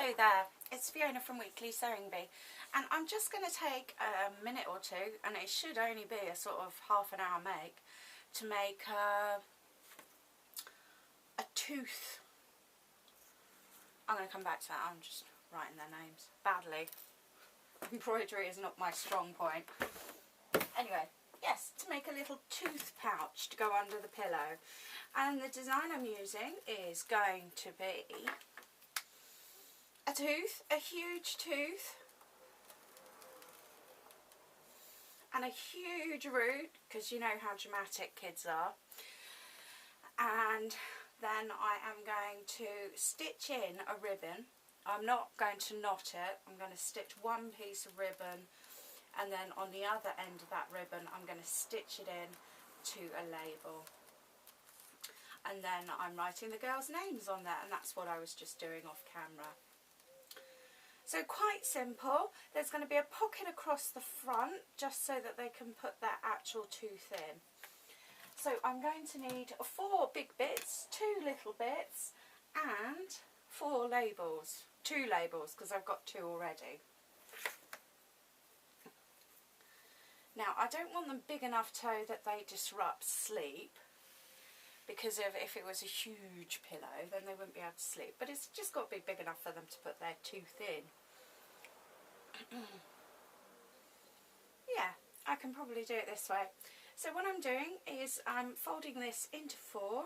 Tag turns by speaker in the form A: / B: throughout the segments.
A: Hello there, it's Fiona from Weekly Sewing Bee, and I'm just going to take a minute or two, and it should only be a sort of half an hour make, to make a tooth. I'm going to come back to that. I'm just writing their names badly. Embroidery is not my strong point. Anyway, yes, to make a little tooth pouch to go under the pillow, and the design I'm using is going to be a tooth, a huge tooth, and a huge root, because you know how dramatic kids are. And then I am going to stitch in a ribbon. I'm not going to knot it, I'm going to stitch one piece of ribbon, and then on the other end of that ribbon I'm going to stitch it in to a label. And then I'm writing the girls' names on there, and that's what I was just doing off camera. So quite simple. There's going to be a pocket across the front just so that they can put their actual tooth in. So I'm going to need 4 big bits, 2 little bits, and 4 labels. 2 labels, because I've got 2 already. Now I don't want them big enough so that they disrupt sleep, because if it was a huge pillow then they wouldn't be able to sleep, but it's just got to be big enough for them to put their tooth in. Yeah, I can probably do it this way. So what I'm doing is I'm folding this into 4,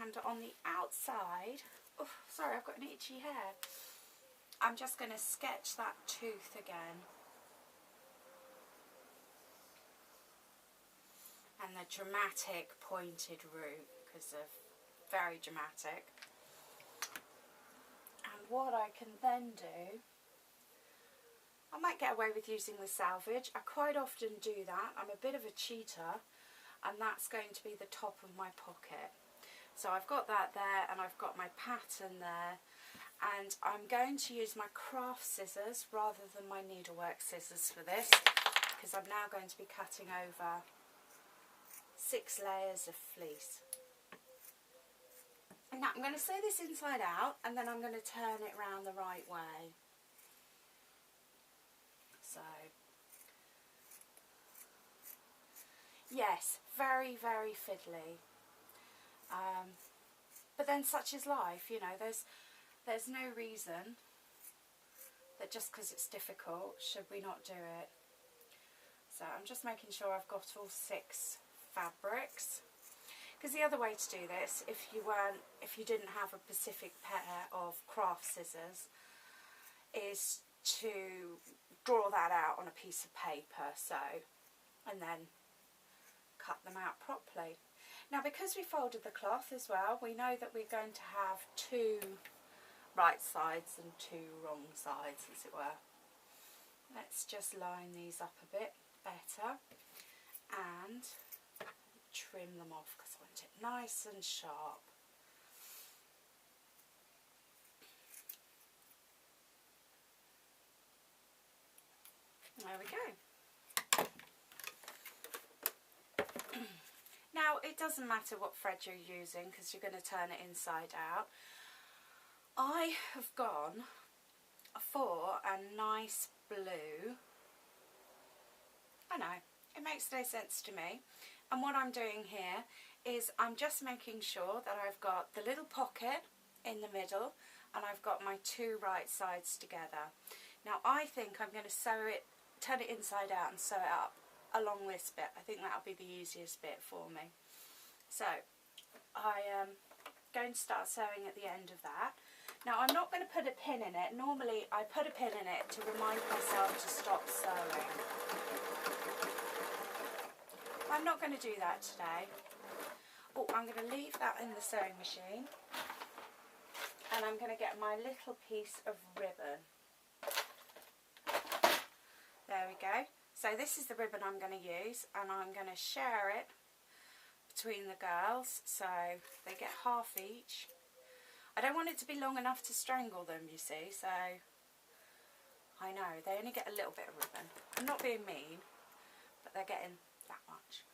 A: and on the outside, oh sorry, I've got an itchy hair, I'm just going to sketch that tooth again. And the dramatic pointed root, because they're very dramatic. And what I can then do, I might get away with using the salvage. I quite often do that. I'm a bit of a cheater, and that's going to be the top of my pocket. So I've got that there, and I've got my pattern there, and I'm going to use my craft scissors rather than my needlework scissors for this, because I'm now going to be cutting over 6 layers of fleece. Now I'm going to sew this inside out, and then I'm going to turn it round the right way. So, yes, very, very fiddly. But then such is life, you know, there's no reason that just because it's difficult should we not do it. So I'm just making sure I've got all 6 fabrics, because the other way to do this, if you didn't have a specific pair of craft scissors, is to draw that out on a piece of paper, so, and then cut them out properly. Now because we folded the cloth as well, we know that we're going to have 2 right sides and 2 wrong sides, as it were. Let's just line these up a bit better and trim them off, because I want it nice and sharp. There we go. Now it doesn't matter what thread you're using, because you're going to turn it inside out. I have gone for a nice blue. I know, it makes no sense to me. And what I'm doing here is I'm just making sure that I've got the little pocket in the middle, and I've got my 2 right sides together. Now I think I'm going to sew it, turn it inside out and sew it up along this bit. I think that'll be the easiest bit for me. So I am going to start sewing at the end of that. Now I'm not going to put a pin in it. Normally I put a pin in it to remind myself to stop sewing. I'm not going to do that today. Oh, I'm going to leave that in the sewing machine, and I'm going to get my little piece of ribbon. There we go. So this is the ribbon I'm going to use, and I'm going to share it between the girls so they get half each. I don't want it to be long enough to strangle them, you see, so I know they only get a little bit of ribbon. I'm not being mean, but they're getting that much.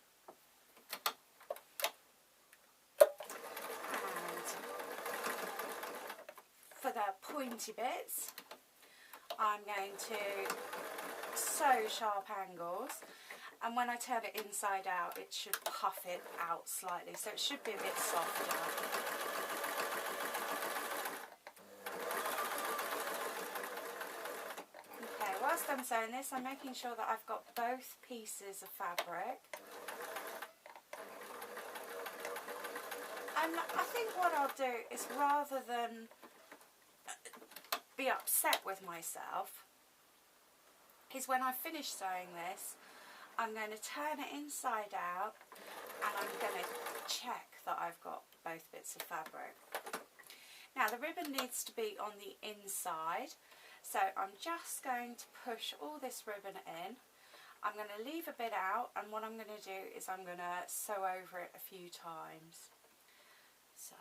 A: pointy bits, I'm going to sew sharp angles, and when I turn it inside out it should puff it out slightly, so it should be a bit softer. Okay, whilst I'm sewing this, I'm making sure that I've got both pieces of fabric. And I think what I'll do is, rather than be upset with myself, is when I finish sewing this, I'm going to turn it inside out and I'm going to check that I've got both bits of fabric. Now the ribbon needs to be on the inside, so I'm just going to push all this ribbon in. I'm going to leave a bit out, and what I'm going to do is I'm going to sew over it a few times. So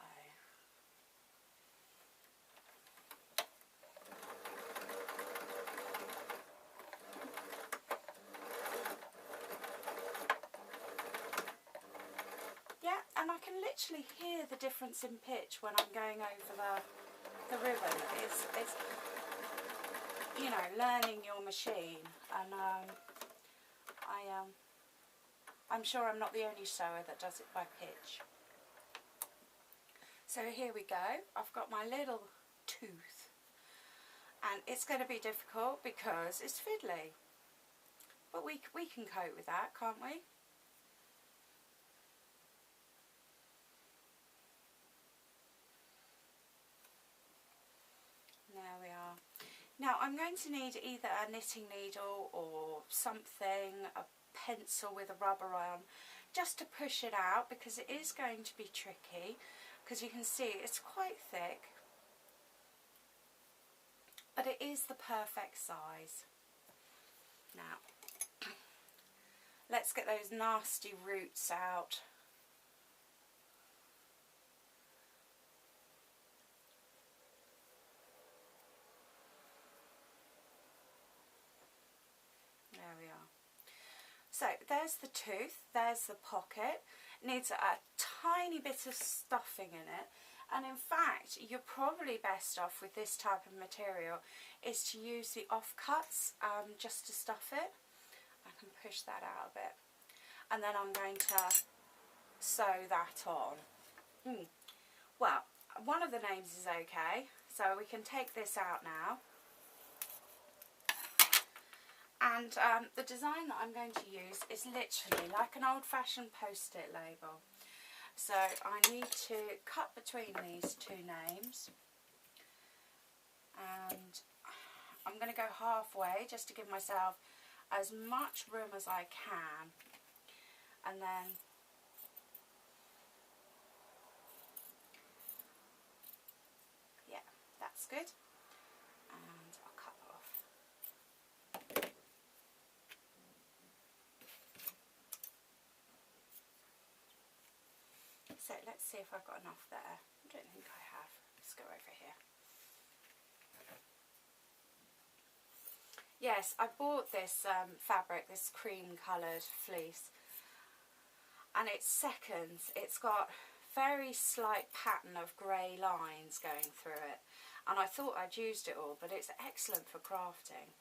A: yeah, and I can literally hear the difference in pitch when I'm going over the ribbon. It's you know, learning your machine, and I'm sure I'm not the only sewer that does it by pitch. So here we go, I've got my little tooth, and it's going to be difficult because it's fiddly, but we can cope with that, can't we? There we are. Now I'm going to need either a knitting needle or something, a pencil with a rubber on, just to push it out, because it is going to be tricky, because you can see it's quite thick, but it is the perfect size. Now let's get those nasty roots out. There we are. So there's the tooth, there's the pocket. It needs a tiny bit of stuffing in it, and in fact you're probably best off with this type of material is to use the offcuts just to stuff it. I can push that out a bit, and then I'm going to sew that on. Well, one of the names is okay, so we can take this out now. And the design that I'm going to use is literally like an old-fashioned post-it label. So I need to cut between these two names, and I'm going to go halfway just to give myself as much room as I can, and then yeah, that's good, and I'll cut that off. So let's see if I've got enough there. I don't think I have. Let's go over here. Yes, I bought this fabric, this cream coloured fleece, and it's seconds. It's got very slight pattern of grey lines going through it, and I thought I'd used it all, but it's excellent for crafting.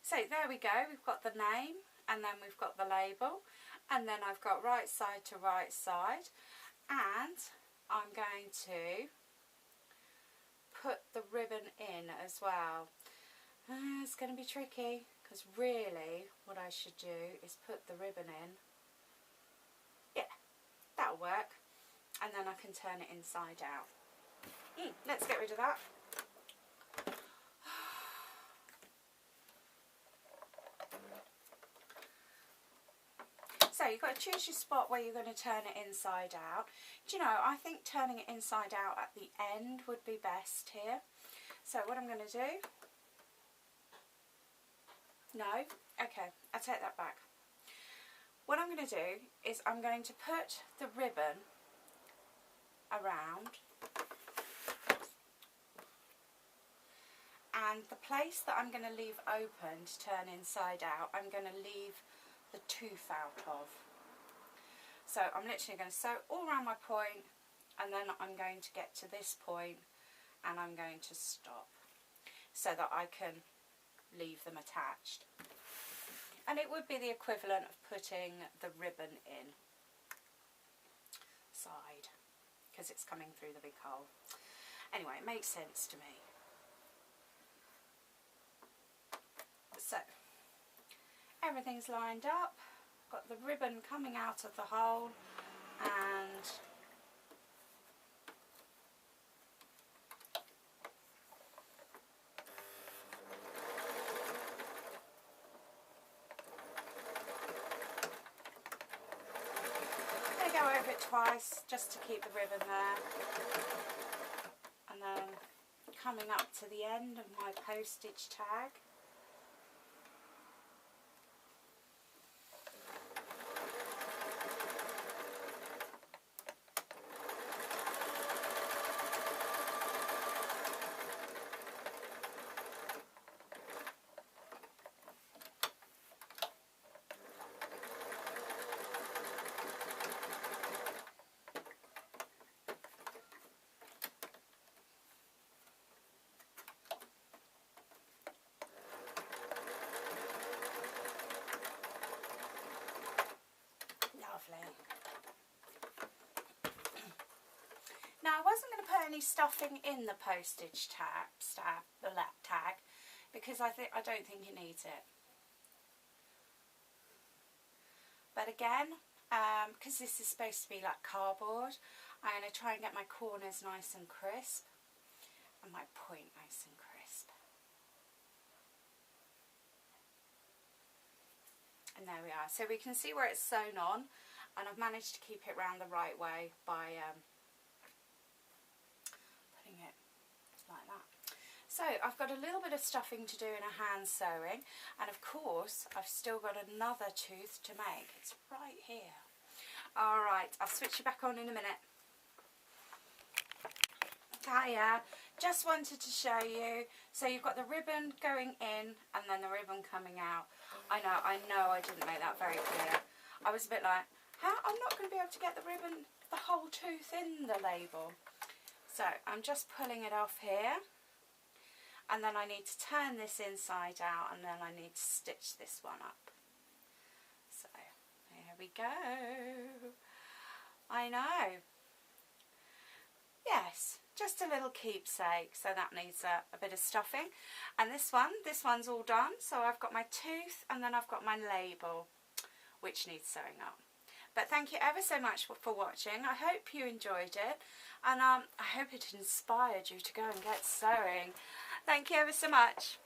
A: So there we go, we've got the name, and then we've got the label, and then I've got right side to right side, and I'm going to put the ribbon in as well. It's going to be tricky, because really what I should do is put the ribbon in. Yeah, that'll work, and then I can turn it inside out. Let's get rid of that. So you've got to choose your spot where you're going to turn it inside out. Do you know, I think turning it inside out at the end would be best here. So what I'm going to do... No? Okay, I take that back. What I'm going to do is I'm going to put the ribbon around, and the place that I'm going to leave open to turn inside out, I'm going to leave the tooth out of. So I'm literally going to sew all around my point, and then I'm going to get to this point and I'm going to stop so that I can leave them attached. And it would be the equivalent of putting the ribbon in side, because it's coming through the big hole. Anyway, it makes sense to me. So everything's lined up, got the ribbon coming out of the hole, and I'm going to go over it twice just to keep the ribbon there, and then coming up to the end of my postage tag. Now I wasn't going to put any stuffing in the postage tag, because I don't think it needs it. But again, because this is supposed to be like cardboard, I'm going to try and get my corners nice and crisp and my point nice and crisp. And there we are. So we can see where it's sewn on, and I've managed to keep it round the right way by putting it like that. So I've got a little bit of stuffing to do in a hand sewing, and of course I've still got another tooth to make. It's right here. Alright, I'll switch you back on in a minute. Hiya, just wanted to show you. So you've got the ribbon going in and then the ribbon coming out. I know I didn't make that very clear. I was a bit like, how? I'm not going to be able to get the ribbon, the whole tooth in the label. So I'm just pulling it off here, and then I need to turn this inside out, and then I need to stitch this one up. So there we go. I know. Yes, just a little keepsake. So that needs a bit of stuffing. And this one's all done. So I've got my tooth, and then I've got my label, which needs sewing up. But thank you ever so much for watching. I hope you enjoyed it, and I hope it inspired you to go and get sewing. Thank you ever so much.